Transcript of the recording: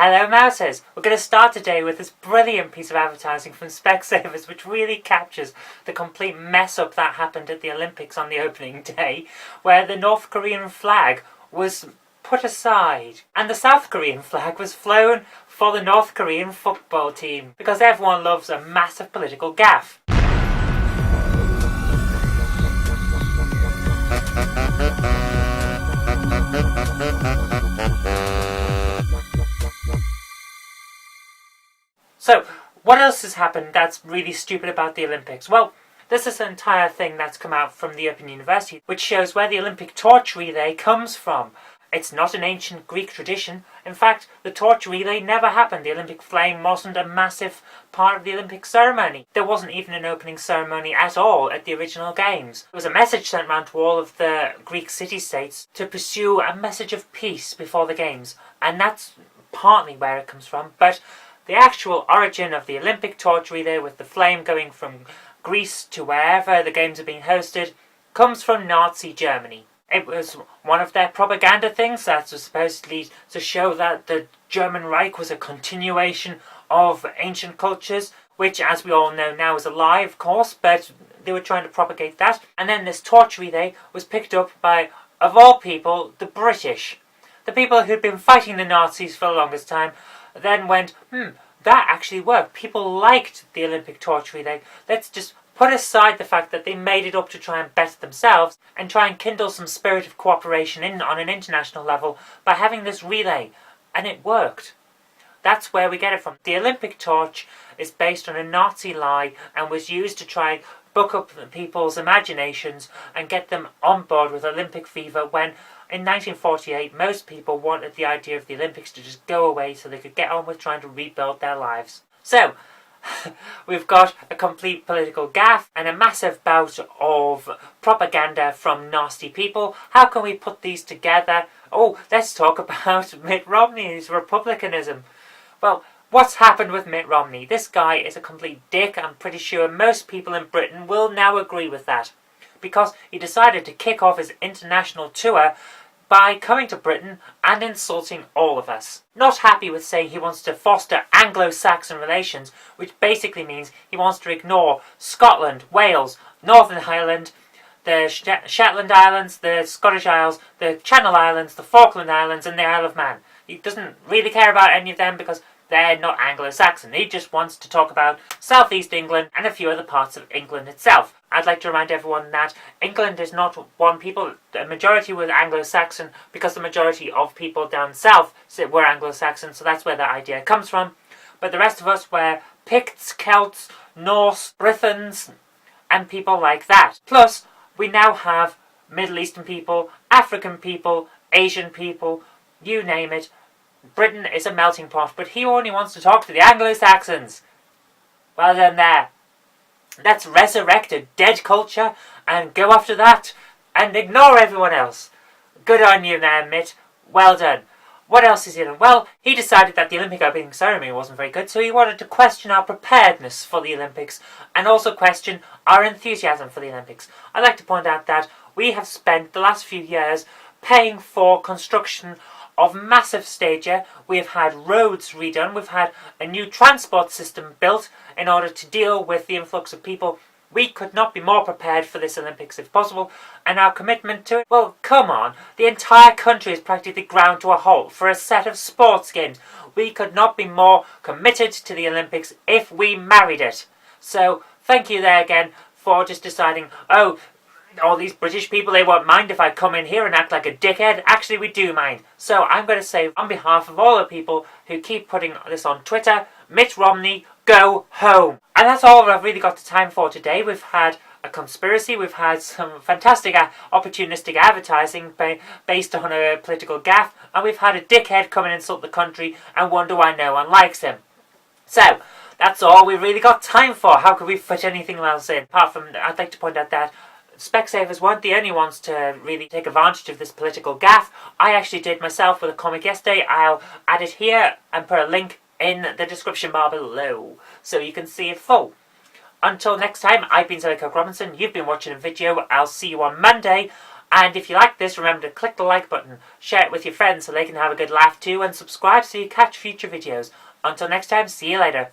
Hello Mousers! We're going to start today with this brilliant piece of advertising from Specsavers which really captures the complete mess up that happened at the Olympics on the opening day, where the North Korean flag was put aside and the South Korean flag was flown for the North Korean football team, because everyone loves a massive political gaffe. So, what else has happened that's really stupid about the Olympics? Well, there's this entire thing that's come out from the Open University which shows where the Olympic torch relay comes from. It's not an ancient Greek tradition. In fact, the torch relay never happened. The Olympic flame wasn't a massive part of the Olympic ceremony. There wasn't even an opening ceremony at all at the original games. There was a message sent round to all of the Greek city-states to pursue a message of peace before the games, and that's partly where it comes from. But the actual origin of the Olympic torch relay, with the flame going from Greece to wherever the games are being hosted, comes from Nazi Germany. It was one of their propaganda things that was supposedly to show that the German Reich was a continuation of ancient cultures, which, as we all know now, is a lie, of course, but they were trying to propagate that. And then this torch relay was picked up by, of all people, the British. The people who'd been fighting the Nazis for the longest time then went, that actually worked. People liked the Olympic torch relay. Let's just put aside the fact that they made it up to try and better themselves and try and kindle some spirit of cooperation on an international level by having this relay. And it worked. That's where we get it from. The Olympic torch is based on a Nazi lie and was used to try and book up people's imaginations and get them on board with Olympic fever, when in 1948 most people wanted the idea of the Olympics to just go away so they could get on with trying to rebuild their lives. So, we've got a complete political gaffe and a massive bout of propaganda from nasty people. How can we put these together? Oh, let's talk about Mitt Romney's republicanism. Well, what's happened with Mitt Romney? This guy is a complete dick. I'm pretty sure most people in Britain will now agree with that, because he decided to kick off his international tour by coming to Britain and insulting all of us. Not happy with saying he wants to foster Anglo-Saxon relations, which basically means he wants to ignore Scotland, Wales, Northern Ireland, the Shetland Islands, the Scottish Isles, the Channel Islands, the Falkland Islands and the Isle of Man. He doesn't really care about any of them because they're not Anglo-Saxon. He just wants to talk about South East England and a few other parts of England itself. I'd like to remind everyone that England is not one people. The majority were Anglo-Saxon because the majority of people down south were Anglo-Saxon, so that's where that idea comes from. But the rest of us were Picts, Celts, Norse, Britons, and people like that. Plus, we now have Middle Eastern people, African people, Asian people, you name it. Britain is a melting pot, but he only wants to talk to the Anglo-Saxons. Well done there. Let's resurrect a dead culture and go after that and ignore everyone else. Good on you there, Mitt. Well done. What else is he done? Well, he decided that the Olympic opening ceremony wasn't very good, so he wanted to question our preparedness for the Olympics and also question our enthusiasm for the Olympics. I'd like to point out that we have spent the last few years paying for construction of massive stadia. We've had roads redone, we've had a new transport system built in order to deal with the influx of people. We could not be more prepared for this Olympics if possible, and our commitment to it, well, come on, the entire country is practically ground to a halt for a set of sports games. We could not be more committed to the Olympics if we married it. So, thank you there again for just deciding, oh, all these British people, they won't mind if I come in here and act like a dickhead. Actually, we do mind. So I'm going to say, on behalf of all the people who keep putting this on Twitter, Mitt Romney, go home. And that's all I've really got the time for today. We've had a conspiracy, we've had some fantastic opportunistic advertising based on a political gaffe, and we've had a dickhead come and insult the country and wonder why no one likes him. So, that's all we've really got time for. How could we fit anything else in? Apart from, I'd like to point out that Specsavers weren't the only ones to really take advantage of this political gaffe. I actually did myself with a comic yesterday. I'll add it here and put a link in the description bar below so you can see it full. Until next time, I've been Kirk-Robinson. You've been watching a video. I'll see you on Monday. And if you like this, remember to click the like button, share it with your friends so they can have a good laugh too, and subscribe so you catch future videos. Until next time, see you later.